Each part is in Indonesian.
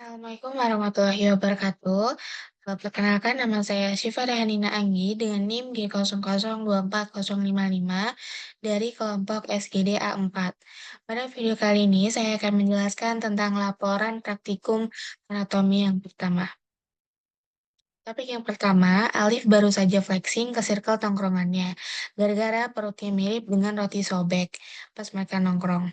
Assalamualaikum warahmatullahi wabarakatuh. Perkenalkan nama saya Syifa Rehanina Anggi dengan NIM G00240055 dari kelompok SGD A4. Pada video kali ini saya akan menjelaskan tentang laporan praktikum anatomi yang pertama. Topik yang pertama, Alif baru saja flexing ke circle tongkrongannya, gara-gara perutnya mirip dengan roti sobek pas mereka nongkrong.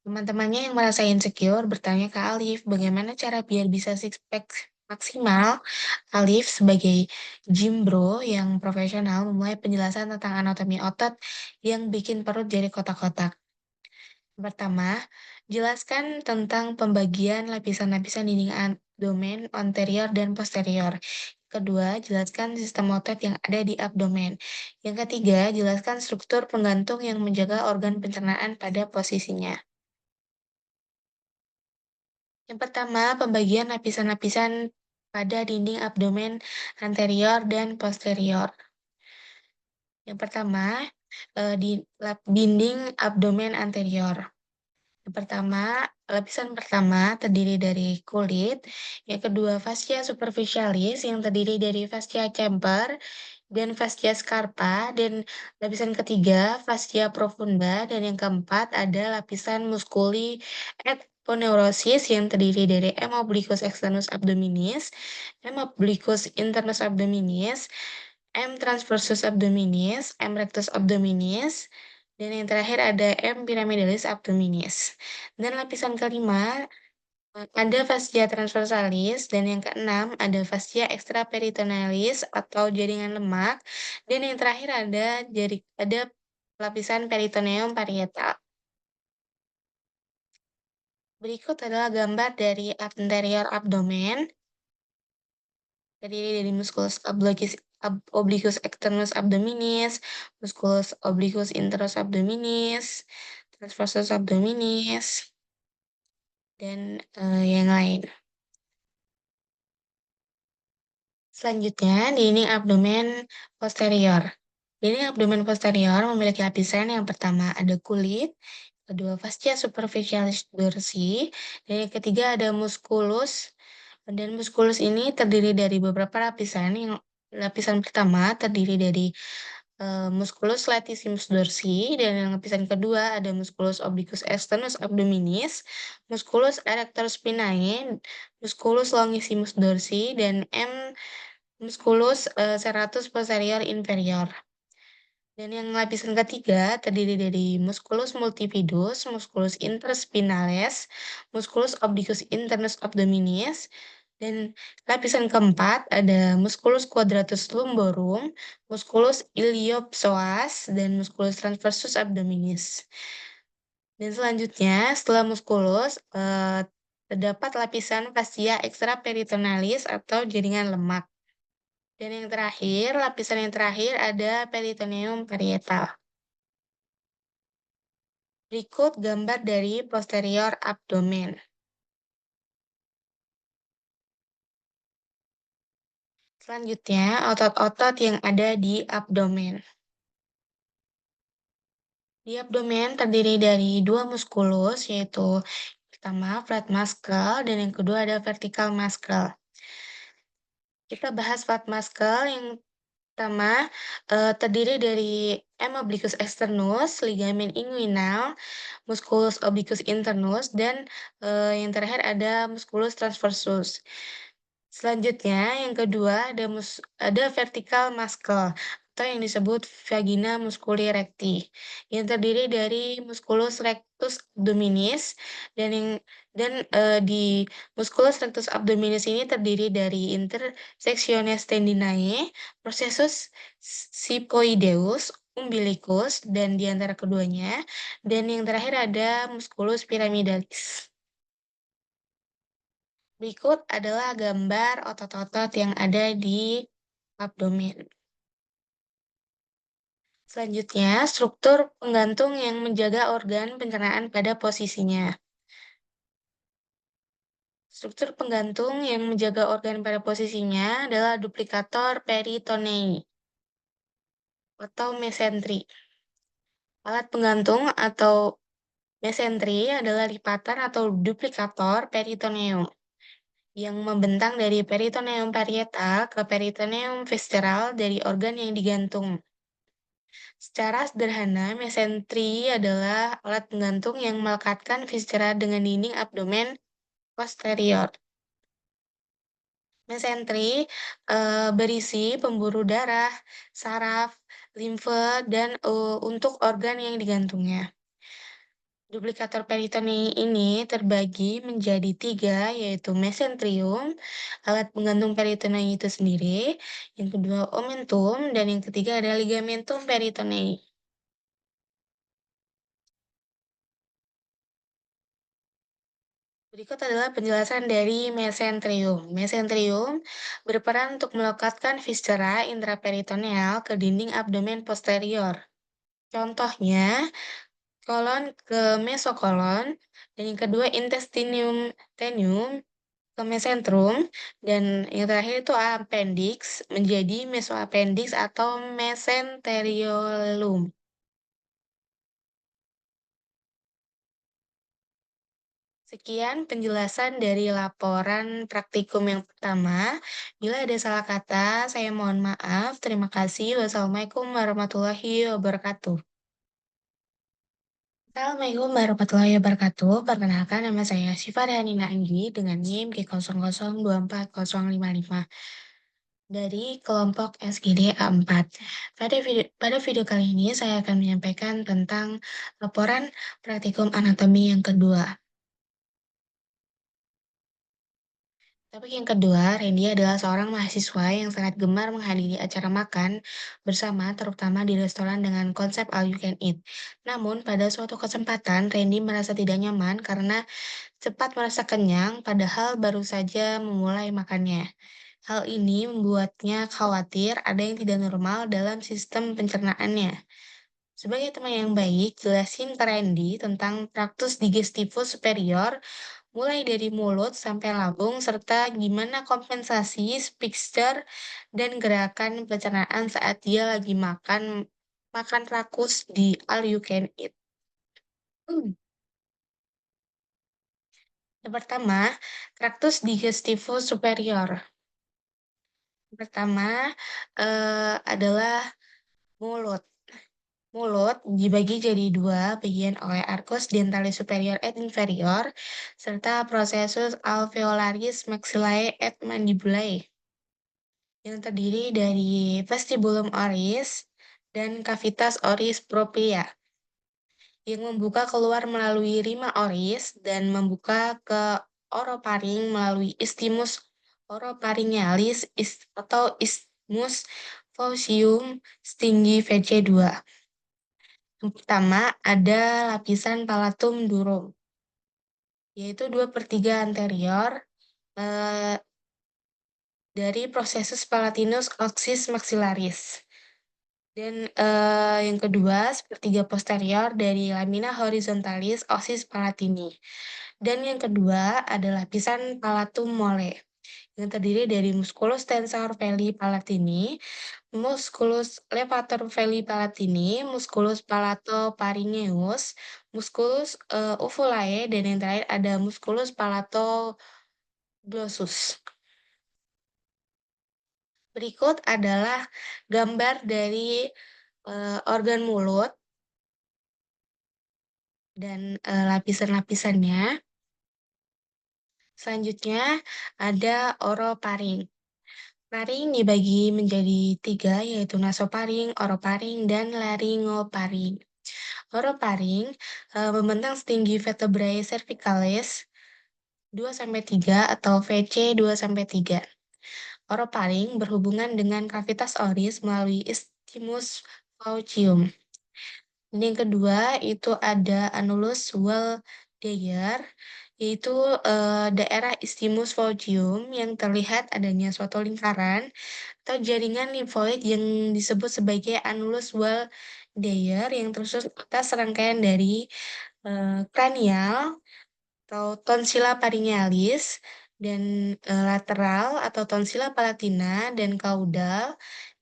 Teman-temannya yang merasa insecure bertanya ke Alif bagaimana cara biar bisa six pack maksimal. Alif sebagai gym bro yang profesional memulai penjelasan tentang anatomi otot yang bikin perut jadi kotak-kotak. Pertama, jelaskan tentang pembagian lapisan-lapisan dinding abdomen anterior dan posterior. Kedua, jelaskan sistem otot yang ada di abdomen. Yang ketiga, jelaskan struktur penggantung yang menjaga organ pencernaan pada posisinya. Yang pertama, pembagian lapisan-lapisan pada dinding abdomen anterior dan posterior. Yang pertama, di dinding abdomen anterior. Yang pertama, lapisan pertama terdiri dari kulit. Yang kedua, fascia superficialis yang terdiri dari fascia chamber dan fascia scarpa. Dan lapisan ketiga, fascia profunda. Dan yang keempat ada lapisan musculi aponeurosis yang terdiri dari M. obliquus externus abdominis, M. obliquus internus abdominis, M. transversus abdominis, M. rectus abdominis, dan yang terakhir ada M. pyramidalis abdominis. Dan lapisan kelima ada fascia transversalis, dan yang keenam ada fascia extraperitonealis atau jaringan lemak, dan yang terakhir ada lapisan peritoneum parietal. Berikut adalah gambar dari anterior abdomen, terdiri dari musculus obliquus externus abdominis, musculus obliquus internus abdominis, transversus abdominis, dan yang lain. Selanjutnya, dinding abdomen posterior. Dinding abdomen posterior memiliki lapisan yang pertama ada kulit, kedua fascia superficialis dorsi, dan yang ketiga ada musculus. Dan musculus ini terdiri dari beberapa lapisan. Yang lapisan pertama terdiri dari musculus latissimus dorsi, dan yang lapisan kedua ada musculus obliquus externus abdominis, musculus erector spinae, musculus longissimus dorsi, dan musculus serratus posterior inferior. Dan yang lapisan ketiga terdiri dari musculus multifidus, musculus interspinalis, musculus obliquus internus abdominis, dan lapisan keempat ada musculus quadratus lumborum, musculus iliopsoas, dan musculus transversus abdominis. Dan selanjutnya, setelah musculus, terdapat lapisan fascia extraperitonealis atau jaringan lemak. Dan yang terakhir, lapisan yang terakhir ada peritoneum parietal. Berikut gambar dari posterior abdomen. Selanjutnya, otot-otot yang ada di abdomen. Di abdomen terdiri dari dua muskulus, yaitu pertama flat muscle dan yang kedua ada vertical muscle. Kita bahas flat muscle yang pertama terdiri dari M. obliquus externus, ligamen inguinal, musculus obliquus internus, dan yang terakhir ada musculus transversus. Selanjutnya, yang kedua ada vertical muscle atau yang disebut vagina musculi recti yang terdiri dari musculus rectus abdominis dan di musculus rectus abdominis ini terdiri dari intersectiones tendinae, processus siphoideus, umbilicus dan di antara keduanya, dan yang terakhir ada musculus pyramidalis. Berikut adalah gambar otot-otot yang ada di abdomen. Selanjutnya, struktur penggantung yang menjaga organ pencernaan pada posisinya. Struktur penggantung yang menjaga organ pada posisinya adalah duplikator peritonei atau mesentri. Alat penggantung atau mesentri adalah lipatan atau duplikator peritoneum. yang membentang dari peritoneum parietal ke peritoneum visceral dari organ yang digantung. Secara sederhana, mesentri adalah alat penggantung yang melekatkan viscera dengan dinding abdomen posterior. Mesentri berisi pembuluh darah, saraf, limfe, dan untuk organ yang digantungnya. Duplikator peritonei ini terbagi menjadi tiga, yaitu mesentrium, alat penggantung peritonei itu sendiri, yang kedua omentum, dan yang ketiga ada ligamentum peritonei. Berikut adalah penjelasan dari mesentrium. Mesentrium berperan untuk melekatkan viscera intraperitoneal ke dinding abdomen posterior. Contohnya, kolon ke mesokolon, dan yang kedua intestinum tenuum ke mesentrum, dan yang terakhir itu appendix menjadi mesoappendix atau mesenteriolum. Sekian penjelasan dari laporan praktikum yang pertama. Bila ada salah kata, saya mohon maaf. Terima kasih. Wassalamualaikum warahmatullahi wabarakatuh. Assalamualaikum warahmatullahi wabarakatuh. Perkenalkan, nama saya Syifa Hanina Anggi dengan NIM G00240055 dari kelompok SGD A4. Pada video kali ini saya akan menyampaikan tentang laporan praktikum anatomi yang kedua. Topik yang kedua, Randy adalah seorang mahasiswa yang sangat gemar menghadiri acara makan bersama, terutama di restoran dengan konsep all you can eat. Namun, pada suatu kesempatan, Randy merasa tidak nyaman karena cepat merasa kenyang, padahal baru saja memulai makannya. Hal ini membuatnya khawatir ada yang tidak normal dalam sistem pencernaannya. Sebagai teman yang baik, jelasin ke Randy tentang traktus digestivus superior mulai dari mulut sampai lambung, serta gimana kompensasi, speaker, dan gerakan pencernaan saat dia lagi makan rakus di all you can eat. Hmm. Yang pertama, traktus digestivus superior. Yang pertama adalah mulut. Mulut dibagi jadi dua bagian oleh arcus dentalis superior et inferior, serta processus alveolaris maxillae et mandibulae, yang terdiri dari vestibulum oris dan cavitas oris propria, yang membuka keluar melalui rima oris dan membuka ke oroparing melalui isthmus oropharyngealis atau isthmus faucium stinggi VC2. Yang pertama ada lapisan palatum durum, yaitu 2/3 anterior eh, dari processus palatinus oxys maxillaris. Dan yang kedua, sepertiga posterior dari lamina horizontalis osis palatini. Dan yang kedua adalah lapisan palatum mole, yang terdiri dari musculus tensor veli palatini, musculus levator veli palatini, musculus palatopharyngeus, musculus uvulae, dan yang terakhir ada musculus palatoglossus. Berikut adalah gambar dari organ mulut dan lapisan-lapisannya. Selanjutnya ada oroparing. Paring dibagi menjadi tiga, yaitu nasoparing, oroparing, dan laringoparing. Oroparing membentang setinggi vertebrae cervicalis 2-3 atau VC 2-3. Oroparing berhubungan dengan cavitas oris melalui isthmus faucium. Dan yang kedua itu ada annulus Waldeyer, yaitu daerah isthmus faucium yang terlihat adanya suatu lingkaran atau jaringan limfoid yang disebut sebagai annulus Waldeyer yang tersusun atas rangkaian dari kranial atau tonsilla parienalis dan lateral atau tonsilla palatina dan caudal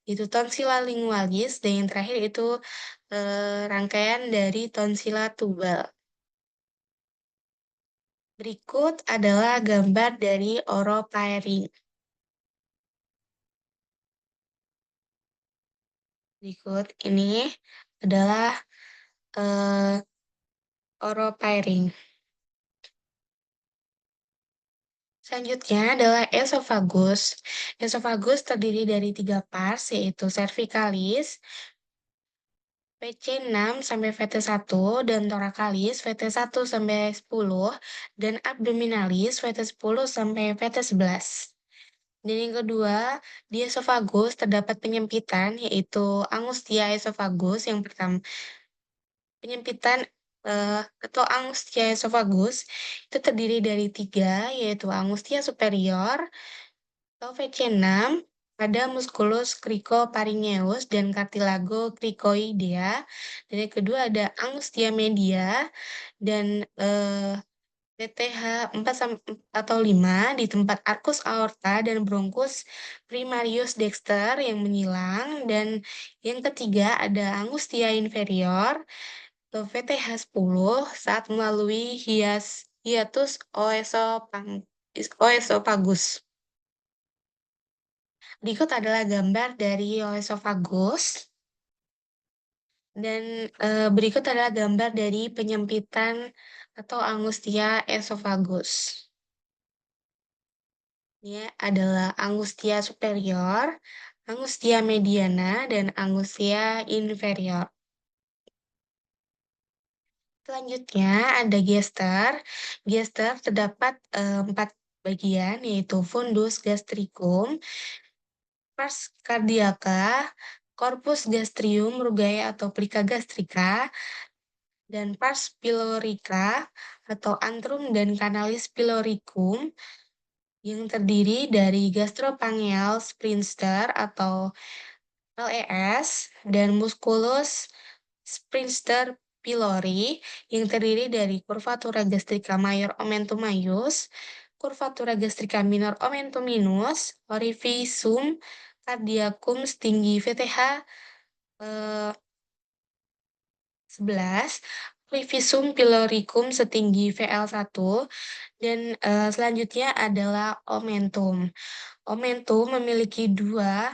itu tonsilla lingualis, dan yang terakhir itu rangkaian dari tonsilla tubal. Berikut adalah gambar dari oroparing. Berikut ini adalah eh, oroparing. Selanjutnya adalah esofagus. Esofagus terdiri dari 3 pars, yaitu cervicalis, VC6 sampai VT1, dan thoracalis VT1 sampai 10, dan abdominalis VT10 sampai VT11. Dan yang kedua, di esofagus terdapat penyempitan, yaitu angustia esofagus. Yang pertama, penyempitan atau angustia esophagus itu terdiri dari 3, yaitu angustia superior atau VC6 pada musculus cricopharyngeus dan cartilago cricoidea. Dan yang kedua ada angustia media dan TTH 4 atau 5 di tempat arcus aorta dan bronchus primarius dexter yang menyilang. Dan yang ketiga ada angustia inferior atau VTH10 saat melalui hiatus oesophagus. Berikut adalah gambar dari oesophagus dan berikut adalah gambar dari penyempitan atau angustia esophagus. Ini adalah angustia superior, angustia mediana, dan angustia inferior. Selanjutnya ada gester. Gester terdapat 4 bagian, yaitu fundus gastricum, pars cardiaca, corpus gastrium rugae atau plica gastrica, dan pars pylorica atau antrum dan canalis pyloricum yang terdiri dari gastrophaneal sphincter atau LES dan musculus sphincter pylori yang terdiri dari curvatura gastrica major omentum maius, curvatura gastrica minor omentum minus, orificium cardiacum setinggi VTH 11, orificium pyloricum setinggi VL1, dan selanjutnya adalah omentum. Omentum memiliki 2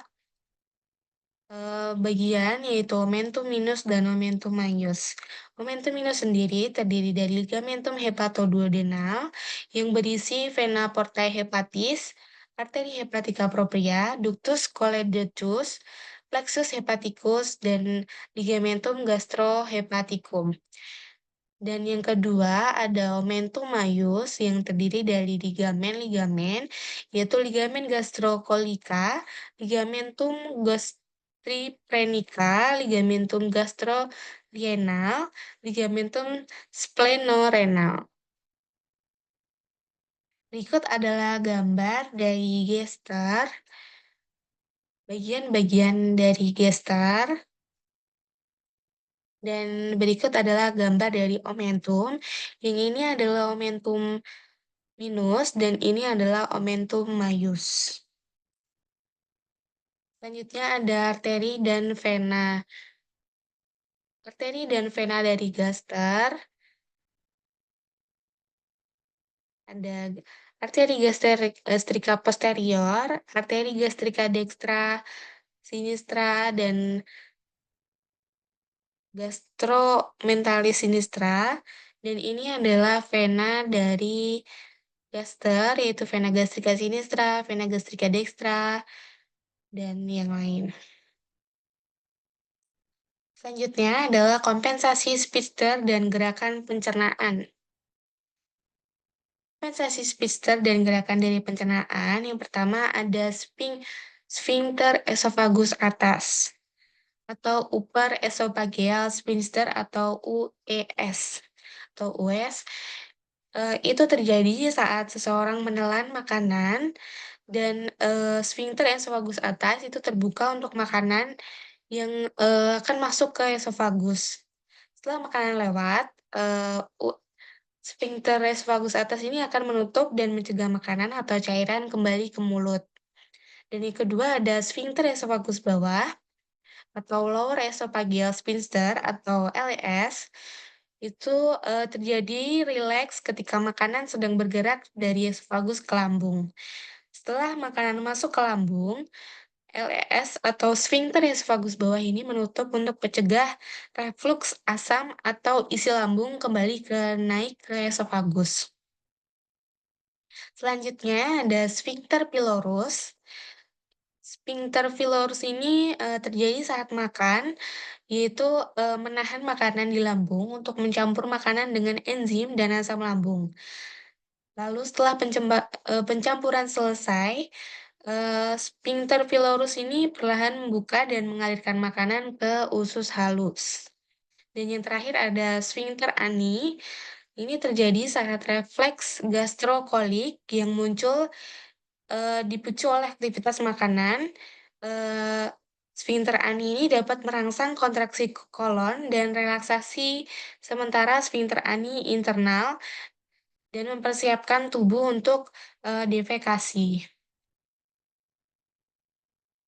bagian, yaitu omentum minus dan omentum maius. Omentum minus sendiri terdiri dari ligamentum hepatoduodenal yang berisi vena portae hepatis, arteri hepatica propria, ductus coledochus, plexus hepaticus, dan ligamentum gastrohepaticum. Dan yang kedua ada omentum maius yang terdiri dari ligamen-ligamen, yaitu ligamen gastrocolica, ligamentum gastriprenica, ligamentum gastrorenal, ligamentum splenorenal. Berikut adalah gambar dari gester, bagian-bagian dari gester. Dan berikut adalah gambar dari omentum. Yang ini adalah omentum minus dan ini adalah omentum maius. Selanjutnya ada arteri dan vena. Arteri dan vena dari gaster. Ada arteri gastrika posterior, arteri gastrika dextra, sinistra, dan gastromentalis sinistra. Dan ini adalah vena dari gaster, yaitu vena gastrika sinistra, vena gastrika dextra, dan yang lain. Selanjutnya adalah kompensasi Spitzer dan gerakan pencernaan. Kompensasi Spitzer dan gerakan dari pencernaan, yang pertama ada sphincter esophagus atas atau upper esophageal sphincter atau UES atau US. Itu terjadi saat seseorang menelan makanan dan sphincter esophagus atas itu terbuka untuk makanan yang akan masuk ke esofagus. Setelah makanan lewat, sphincter esophagus atas ini akan menutup dan mencegah makanan atau cairan kembali ke mulut. Dan yang kedua ada sphincter esophagus bawah atau lower esophageal sphincter atau LES. Itu, terjadi rileks ketika makanan sedang bergerak dari esophagus ke lambung. Setelah makanan masuk ke lambung, LES atau sfinkter esophagus bawah ini menutup untuk mencegah refluks asam atau isi lambung kembali naik ke esophagus. Selanjutnya ada sfinkter pylorus. Sfinkter pylorus ini, terjadi saat makan, yaitu, menahan makanan di lambung untuk mencampur makanan dengan enzim dan asam lambung. Lalu setelah pencampuran selesai, sphincter pylorus ini perlahan membuka dan mengalirkan makanan ke usus halus. Dan yang terakhir ada sphincter ani. Ini terjadi saat refleks gastrokolik yang muncul, dipicu oleh aktivitas makanan. Eee, Sphincter ani ini dapat merangsang kontraksi kolon dan relaksasi sementara sphincter ani internal dan mempersiapkan tubuh untuk, defekasi.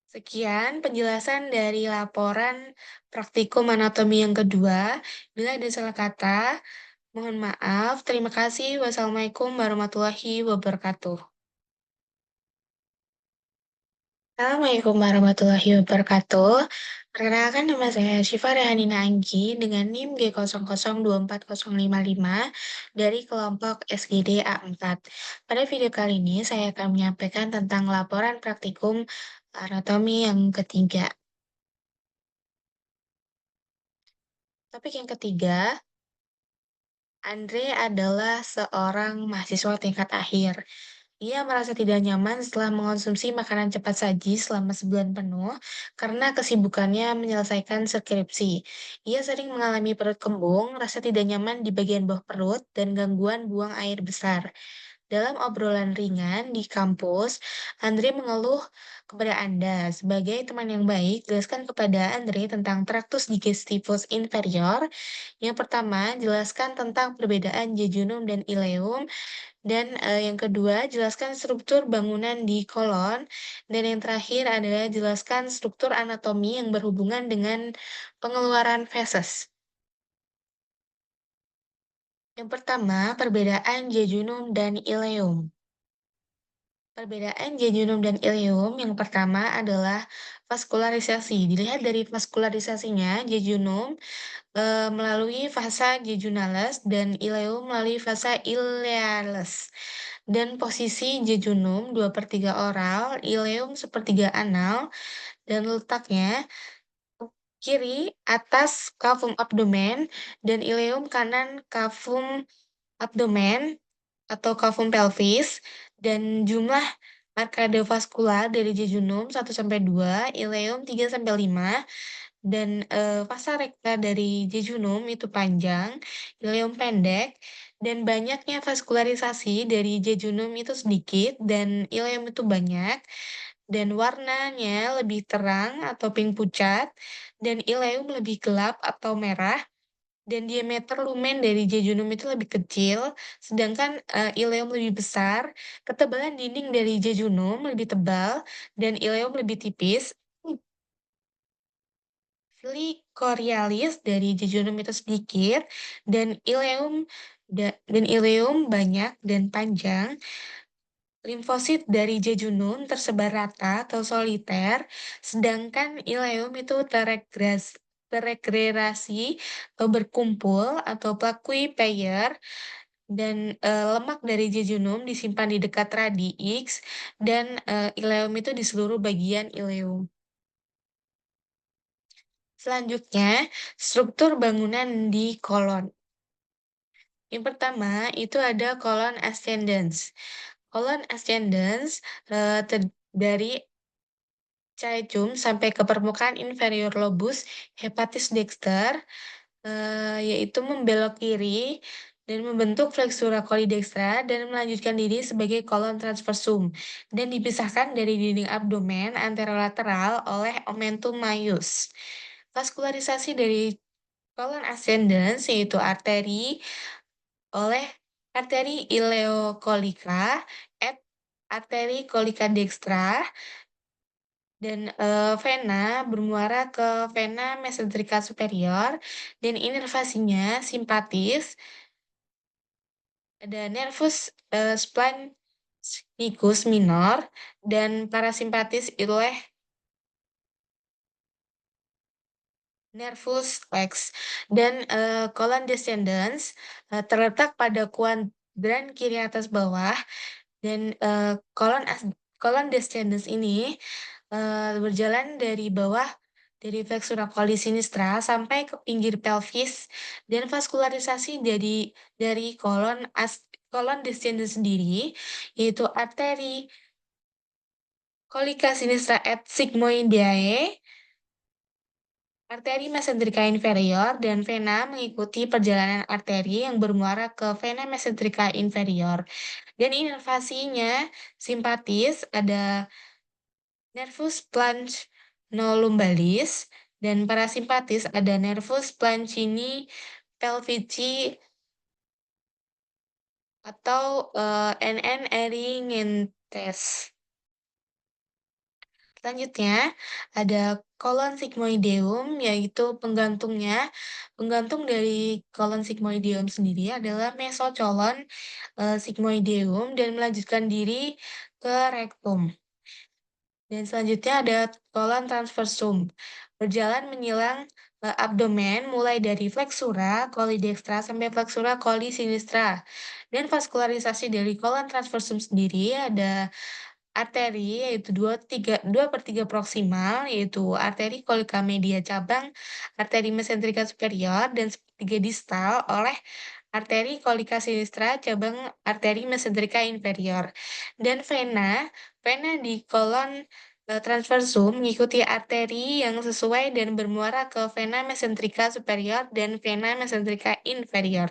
Sekian penjelasan dari laporan praktikum anatomi yang kedua. Bila ada salah kata, mohon maaf. Terima kasih. Wassalamualaikum warahmatullahi wabarakatuh. Assalamualaikum warahmatullahi wabarakatuh. Perkenalkan nama saya Syifa Rehanina Anggi dengan NIM G00240555 dari kelompok SGD A4. Pada video kali ini saya akan menyampaikan tentang laporan praktikum anatomi yang ketiga. Topik yang ketiga, Andre adalah seorang mahasiswa tingkat akhir. Ia merasa tidak nyaman setelah mengonsumsi makanan cepat saji selama sebulan penuh karena kesibukannya menyelesaikan skripsi. Ia sering mengalami perut kembung, rasa tidak nyaman di bagian bawah perut, dan gangguan buang air besar. Dalam obrolan ringan di kampus, Andre mengeluh kepada Anda. Sebagai teman yang baik, jelaskan kepada Andre tentang traktus digestivus inferior. Yang pertama, jelaskan tentang perbedaan jejunum dan ileum. Dan, yang kedua, jelaskan struktur bangunan di kolon, dan yang terakhir adalah jelaskan struktur anatomi yang berhubungan dengan pengeluaran feses. Yang pertama, perbedaan jejunum dan ileum. Perbedaan jejunum dan ileum yang pertama adalah vaskularisasi. Dilihat dari vaskularisasinya, jejunum melalui fasa jejunalis dan ileum melalui fasa ilealis. Dan posisi jejunum 2/3 oral, ileum 1/3 anal, dan letaknya kiri atas cavum abdomen dan ileum kanan cavum abdomen atau cavum pelvis, dan jumlah arkade vaskular dari jejunum 1-2, ileum 3-5, dan, fasa rekta dari jejunum itu panjang, ileum pendek, dan banyaknya vaskularisasi dari jejunum itu sedikit dan ileum itu banyak, dan warnanya lebih terang atau pink pucat, dan ileum lebih gelap atau merah, dan diameter lumen dari jejunum itu lebih kecil, sedangkan, ileum lebih besar, ketebalan dinding dari jejunum lebih tebal, dan ileum lebih tipis. Fili chorioalis dari jejunum itu sedikit, dan ileum banyak dan panjang. Limfosit dari jejunum tersebar rata atau soliter, sedangkan ileum itu teregregasi atau berkumpul atau plakui pair, dan, lemak dari jejunum disimpan di dekat radi X, dan, ileum itu di seluruh bagian ileum. Selanjutnya, struktur bangunan di kolon. Yang pertama, itu ada kolon ascendens. Kolon ascendens, dari caecum sampai ke permukaan inferior lobus hepatis dexter, yaitu membelok kiri dan membentuk flexura coli dextra dan melanjutkan diri sebagai kolon transversum dan dipisahkan dari dinding abdomen anterolateral oleh omentum maius. Vaskularisasi dari kolon ascendens yaitu oleh arteri ileokolika, arteri kolika dextra, dan, vena bermuara ke vena mesenterika superior dan inervasinya simpatis, ada nervus, splenincus minor dan parasimpatis oleh nervus lex dan, colon descendens, terletak pada kuadran kiri atas bawah dan, colon descendens ini, berjalan dari bawah dari flexura coli sinistra sampai ke pinggir pelvis dan vaskularisasi dari colon descendens sendiri, yaitu arteri colica sinistra et sigmoideae, arteri mesenterika inferior dan vena mengikuti perjalanan arteri yang bermuara ke vena mesenterika inferior. Dan inervasinya simpatis ada nervus planchno-lumbalis dan parasimpatis ada nervus planchini pelvici atau NN Erinientes. Selanjutnya, ada kolon sigmoideum, yaitu penggantungnya. Penggantung dari kolon sigmoideum sendiri adalah mesocolon sigmoideum dan melanjutkan diri ke rektum. Dan selanjutnya ada kolon transversum, berjalan menyilang abdomen mulai dari flexura coli dextra sampai flexura coli sinistra. Dan vaskularisasi dari kolon transversum sendiri ada arteri yaitu 2/3 proksimal, yaitu arteri kolika media cabang arteri mesenterika superior dan 1/3 distal oleh arteri kolika sinistra cabang arteri mesenterika inferior. Dan vena di kolon transversum mengikuti arteri yang sesuai dan bermuara ke vena mesenterika superior dan vena mesenterika inferior.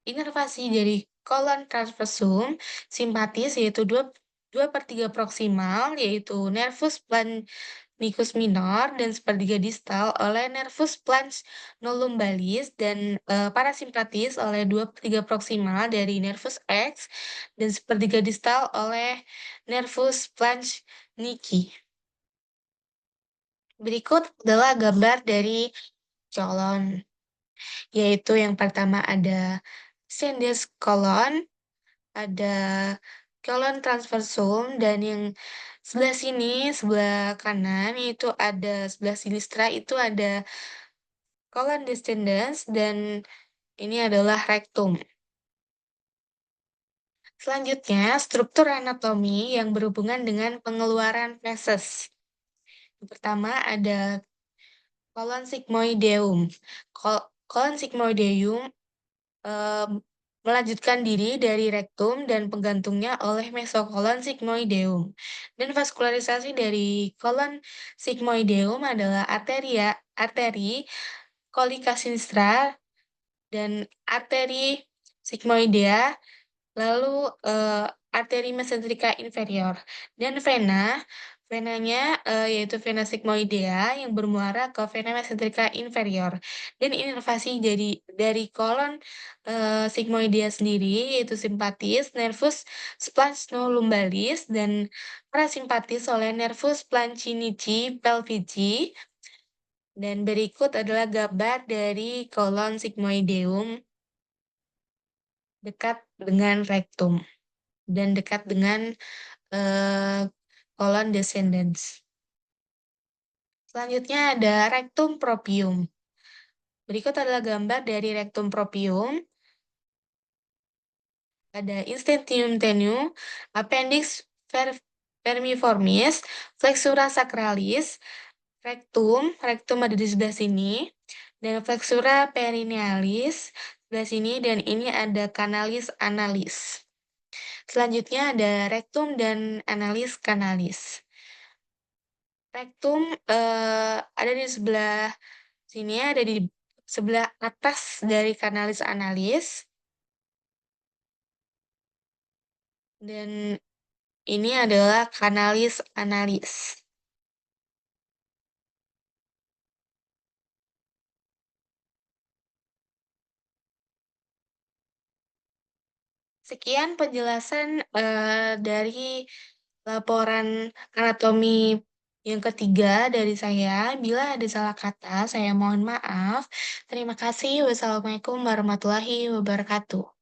Inervasi dari kolon transversum simpatis yaitu 2/3 proksimal, yaitu nervus planchnicus minor dan 1/3 distal oleh nervus planchno-lumbalis dan, parasimpatis oleh 2/3 proksimal dari nervus X dan 1/3 distal oleh nervus planchnici. Berikut adalah gambar dari colon, yaitu yang pertama ada Sanders colon, ada colon transversum, dan yang sebelah sini, sebelah kanan itu ada sebelah sinistra itu ada colon descendens dan ini adalah rektum. Selanjutnya, struktur anatomi yang berhubungan dengan pengeluaran feses. Yang pertama ada colon sigmoideum. Colon sigmoideum melanjutkan diri dari rektum dan penggantungnya oleh mesokolon sigmoideum. Dan vaskularisasi dari kolon sigmoideum adalah arteri kolika sinistra dan arteri sigmoidea, lalu arteri mesenterika inferior. Dan venanya yaitu vena sigmoidea yang bermuara ke vena mesenterika inferior. Dan inervasi dari kolon sigmoidea sendiri yaitu simpatis, nervus splenolumbalis dan parasimpatis oleh nervus planchinici pelvici. Dan berikut adalah gambar dari kolon sigmoideum dekat dengan rektum dan dekat dengan colon descendens. Selanjutnya ada rectum proprium. Berikut adalah gambar dari rectum proprium. Ada instentium tenue, appendix vermiformis, flexura sacralis, rektum ada di sebelah sini, dan flexura perinealis sebelah sini, dan ini ada canalis analis. Selanjutnya ada rektum dan analis kanalis. Rektum ada di sebelah sini, ada di sebelah atas dari kanalis analis. Dan ini adalah kanalis analis. Sekian penjelasan dari laporan anatomi yang ketiga dari saya. Bila ada salah kata, saya mohon maaf. Terima kasih. Wassalamualaikum warahmatullahi wabarakatuh.